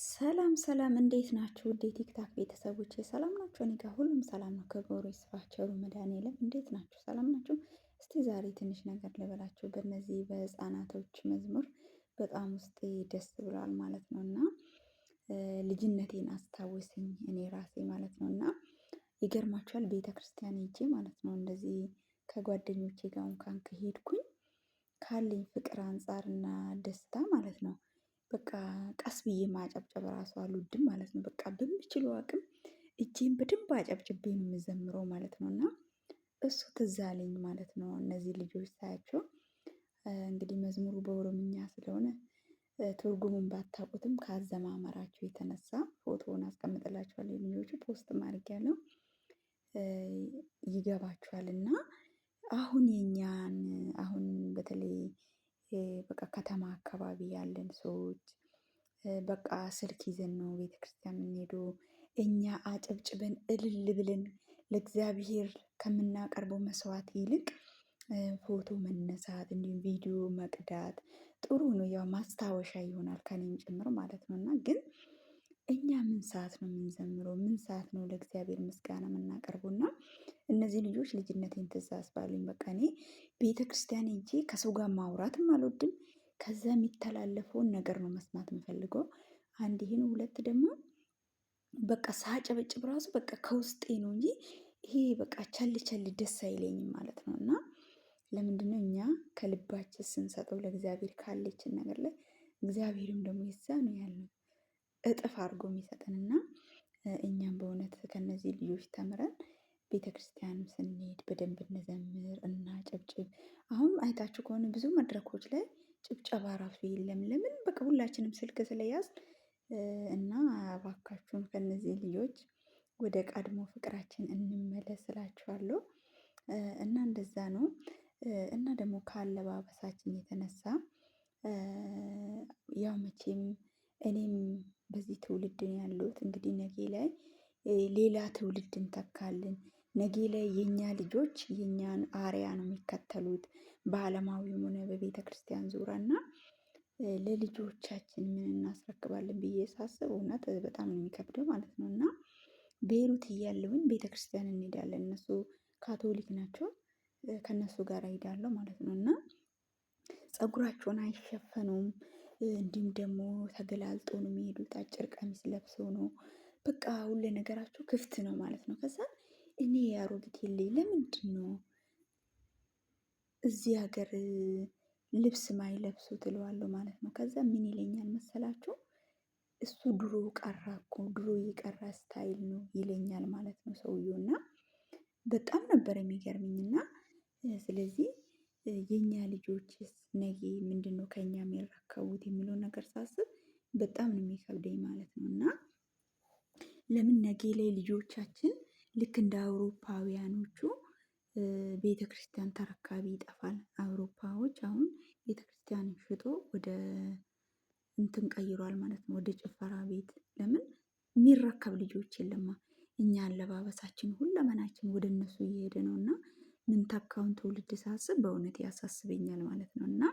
ሰላም ሰላም እንዴት ናችሁ? ውድ የቲክታክ ቤተሰቦቼ ሰላም ናችሁ? እኔ ጋር ሁሉም ሰላም ነው። ክብሩ ይስፋ ቸሩ መድኃኒዓለም። እንዴት ናችሁ? ሰላም ናችሁ? እስቲ ዛሬ ትንሽ ነገር ልበላችሁ። በእነዚህ በህፃናቶች መዝሙር በጣም ውስጤ ደስ ብሏል ማለት ነው እና ልጅነቴን አስታወሰኝ እኔ ራሴ ማለት ነው እና ይገርማችኋል ቤተ ክርስቲያን ሄጄ ማለት ነው እንደዚህ ከጓደኞቼ ጋር እንኳን ከሄድኩኝ ካለኝ ፍቅር አንፃርና ደስታ ማለት ነው በቃ ቀስ ብዬ ማጨብጨብ ራሱ አልወድም ማለት ነው። በቃ በምችለው አቅም እጄን በደንብ አጨብጭቤ ነው የምዘምረው ማለት ነው እና እሱ ትዝ አለኝ ማለት ነው። እነዚህ ልጆች ሳያቸው እንግዲህ መዝሙሩ በኦሮምኛ ስለሆነ ትርጉሙን ባታውቁትም ከአዘማመራቸው የተነሳ ፎቶውን አስቀምጥላችኋለሁ። ልጆቹ ፖስትም አድርጌያለሁ ይገባችኋል። እና አሁን የኛን አሁን በተለይ በቃ ከተማ አካባቢ ያለን ሰዎች በቃ ስልክ ይዘን ነው ቤተክርስቲያን የምንሄደው። እኛ አጨብጭበን እልል ብለን ለእግዚአብሔር ከምናቀርበው መስዋዕት ይልቅ ፎቶ መነሳት እንዲሁም ቪዲዮ መቅዳት ጥሩ ነው፣ ያው ማስታወሻ ይሆናል ከኔም ጭምር ማለት ነው። እና ግን እኛ ምን ሰዓት ነው የምንዘምረው? ምን ሰዓት ነው ለእግዚአብሔር ምስጋና የምናቀርበው? እና እነዚህ ልጆች ልጅነቴን ትዝ አስባሉኝ። በቃ እኔ ቤተክርስቲያን ሄጄ ከሰው ጋር ማውራትም አልወድም። ከዛ የሚተላለፈውን ነገር ነው መስማት የምፈልገው። አንድ ይሄን ሁለት ደግሞ በቃ ሳጨበጭብ ራሱ በቃ ከውስጤ ነው እንጂ ይሄ በቃ ቸል ቸል ደስ አይለኝም ማለት ነው። እና ለምንድነው እኛ ከልባችን ስንሰጠው ለእግዚአብሔር ካለችን ነገር ላይ እግዚአብሔርም ደግሞ ይዛ ነው ያለው እጥፍ አድርጎ የሚሰጠንና እኛም በእውነት ከነዚህ ልጆች ተምረን ቤተክርስቲያንም ስንሄድ በደንብ እንዘምር እናጨብጭብ። አሁን አይታችሁ ከሆነ ብዙ መድረኮች ላይ ጭብጨባ ራሱ የለም። ለምን? በቃ ሁላችንም ስልክ ስለያዝ እና እባካችሁን ከነዚህ ልጆች ወደ ቀድሞ ፍቅራችን እንመለስ እላችኋለሁ። እና እንደዛ ነው። እና ደግሞ ከአለባበሳችን የተነሳ ያው መቼም እኔም በዚህ ትውልድ ነው ያለሁት። እንግዲህ ነገ ላይ ሌላ ትውልድ እንተካለን። ነገ ላይ የኛ ልጆች የኛን አርያ ነው የሚከተሉት በአለማዊም ሆነ በቤተክርስቲያን ዙሪያ እና ለልጆቻችን ምን እናስረክባለን ብዬ ሳስብ እውነት በጣም ነው የሚከብደው ማለት ነው። እና ቤይሩት እያለሁኝ ቤተክርስቲያን እንሄዳለን። እነሱ ካቶሊክ ናቸው። ከእነሱ ጋር እሄዳለሁ ማለት ነው። እና ፀጉራቸውን አይሸፈኑም። እንዲሁም ደግሞ ተገላልጠው ነው የሚሄዱት። አጭር ቀሚስ ለብሰው ነው በቃ ሁሉ ነገራቸው ክፍት ነው ማለት ነው። ከዛ እኔ አሮጊት ልጅ ለምንድነው እዚህ ሀገር ልብስ ማይለብሱት እለዋለሁ ማለት ነው። ከዛ ምን ይለኛል መሰላችሁ? እሱ ድሮ ቀረ እኮ ድሮ የቀረ ስታይል ነው ይለኛል ማለት ነው ሰውየው። እና በጣም ነበር የሚገርመኝ። እና ስለዚህ የኛ ልጆችስ ነገ ምንድነው ከእኛ የሚረከቡት የሚለውን ነገር ሳስብ በጣም ነው የሚከብደኝ ማለት ነው። እና ለምን ነገ ላይ ልጆቻችን ልክ እንደ አውሮፓውያኖቹ ቤተክርስቲያን ተረካቢ ይጠፋል። አውሮፓዎች አሁን ቤተክርስቲያንን ሽጦ ወደ እንትን ቀይሯል ማለት ነው፣ ወደ ጭፈራ ቤት። ለምን? የሚረከብ ልጆች የለማ። እኛ አለባበሳችን ሁለመናችን ወደ እነሱ እየሄደ ነው እና ምን ተካውን ትውልድ ሳስብ በእውነት ያሳስበኛል ማለት ነው። እና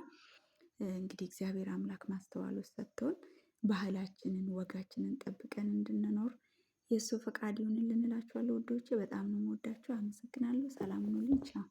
እንግዲህ እግዚአብሔር አምላክ ማስተዋሉን ሰጥቶን ባህላችንን ወጋችንን ጠብቀን እንድንኖር የእሱ ፈቃድ ይሁንልን እላችኋለሁ ውዶቼ። በጣም ነው የምወዳችሁ። አመሰግናለሁ። ሰላም ሁኑልኝ። ቻው